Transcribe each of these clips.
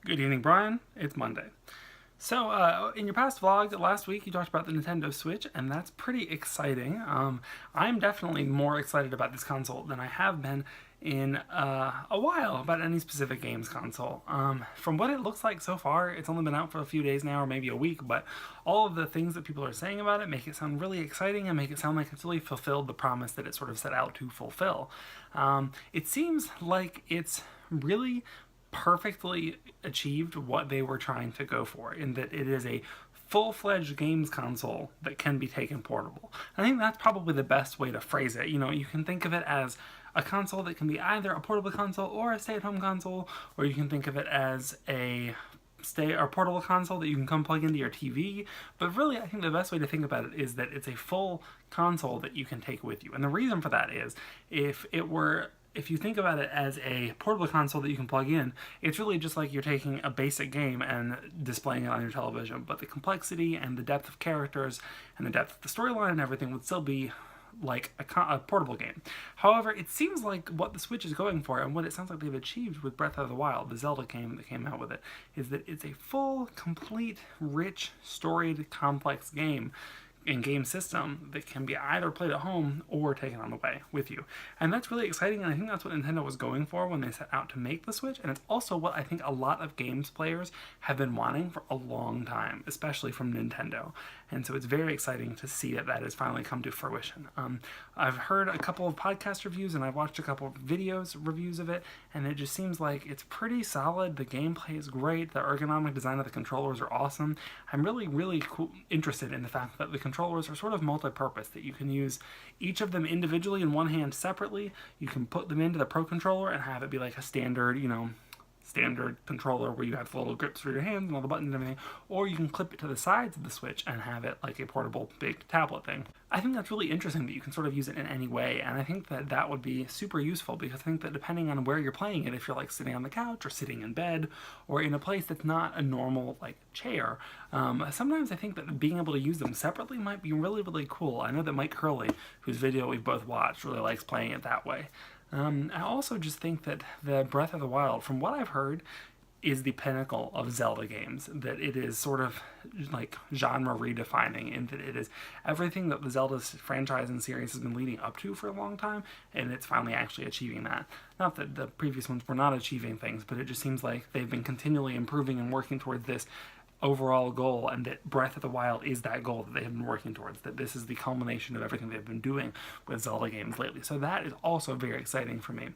Good evening, Brian. It's Monday. So, in your past vlog last week, you talked about the Nintendo Switch, and that's pretty exciting. I'm definitely more excited about this console than I have been in a while about any specific games console. From what it looks like so far, it's only been out for a few days now, or maybe a week, but all of the things that people are saying about it make it sound really exciting and make it sound like it's really fulfilled the promise that it sort of set out to fulfill. It seems like it's really perfectly achieved what they were trying to go for, in that it is a full-fledged games console that can be taken portable. I think that's probably the best way to phrase it. You know, you can think of it as a console that can be either a portable console or a stay-at-home console, or you can think of it as a portable console that you can come plug into your TV. But really, I think the best way to think about it is that it's a full console that you can take with you. And the reason for that is, if you think about it as a portable console that you can plug in, it's really just like you're taking a basic game and displaying it on your television. But the complexity and the depth of characters and the depth of the storyline and everything would still be like a portable game. However, it seems like what the Switch is going for, and what it sounds like they've achieved with Breath of the Wild, the Zelda game that came out with it, is that it's a full, complete, rich, storied, complex game and game system that can be either played at home or taken on the way with you. And that's really exciting, and I think that's what Nintendo was going for when they set out to make the Switch, and it's also what I think a lot of games players have been wanting for a long time, especially from Nintendo. And so it's very exciting to see that that has finally come to fruition. I've heard a couple of podcast reviews and I've watched a couple of reviews of it, and it just seems like it's pretty solid. The gameplay is great. The ergonomic design of the controllers are awesome. I'm really interested in the fact that the controllers are sort of multi-purpose, that you can use each of them individually in one hand separately. You can put them into the Pro Controller and have it be like a standard, standard controller where you have the little grips for your hands and all the buttons and everything, or you can clip it to the sides of the Switch and have it like a portable big tablet thing. I think that's really interesting that you can sort of use it in any way, and I think that that would be super useful, because I think that depending on where you're playing it, if you're like sitting on the couch or sitting in bed or in a place that's not a normal like chair, sometimes I think that being able to use them separately might be really cool. I know that Mike Curley, whose video we've both watched, really likes playing it that way. I also just think that the Breath of the Wild, from what I've heard, is the pinnacle of Zelda games, that it is sort of like genre redefining, in that it is everything that the Zelda franchise and series has been leading up to for a long time, and it's finally actually achieving that. Not that the previous ones were not achieving things, but it just seems like they've been continually improving and working towards this overall goal, and that Breath of the Wild is that goal that they have been working towards, that this is the culmination of everything they've been doing with Zelda games lately. So that is also very exciting for me.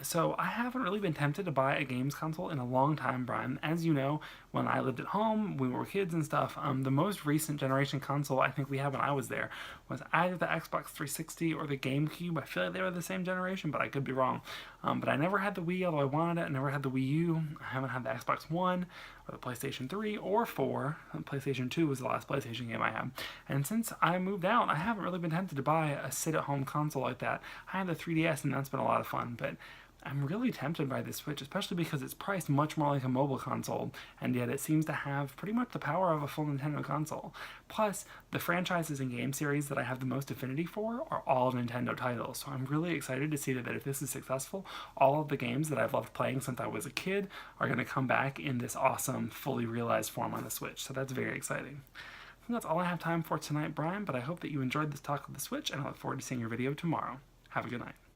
So I haven't really been tempted to buy a games console in a long time, Brian. As you know, when I lived at home, we were kids and stuff, the most recent generation console I think we had when I was there was either the Xbox 360 or the GameCube. I feel like they were the same generation, but I could be wrong. But I never had the Wii, although I wanted it. I never had the Wii U. I haven't had the Xbox One or the PlayStation 3 or 4. PlayStation 2 was the last PlayStation game I had. And since I moved out, I haven't really been tempted to buy a sit-at-home console like that. I had the 3DS, and that's been a lot of fun, but I'm really tempted by this Switch, especially because it's priced much more like a mobile console, and yet it seems to have pretty much the power of a full Nintendo console. Plus, the franchises and game series that I have the most affinity for are all Nintendo titles, so I'm really excited to see that if this is successful, all of the games that I've loved playing since I was a kid are going to come back in this awesome, fully realized form on the Switch, so that's very exciting. I think that's all I have time for tonight, Brian, but I hope that you enjoyed this talk of the Switch, and I look forward to seeing your video tomorrow. Have a good night.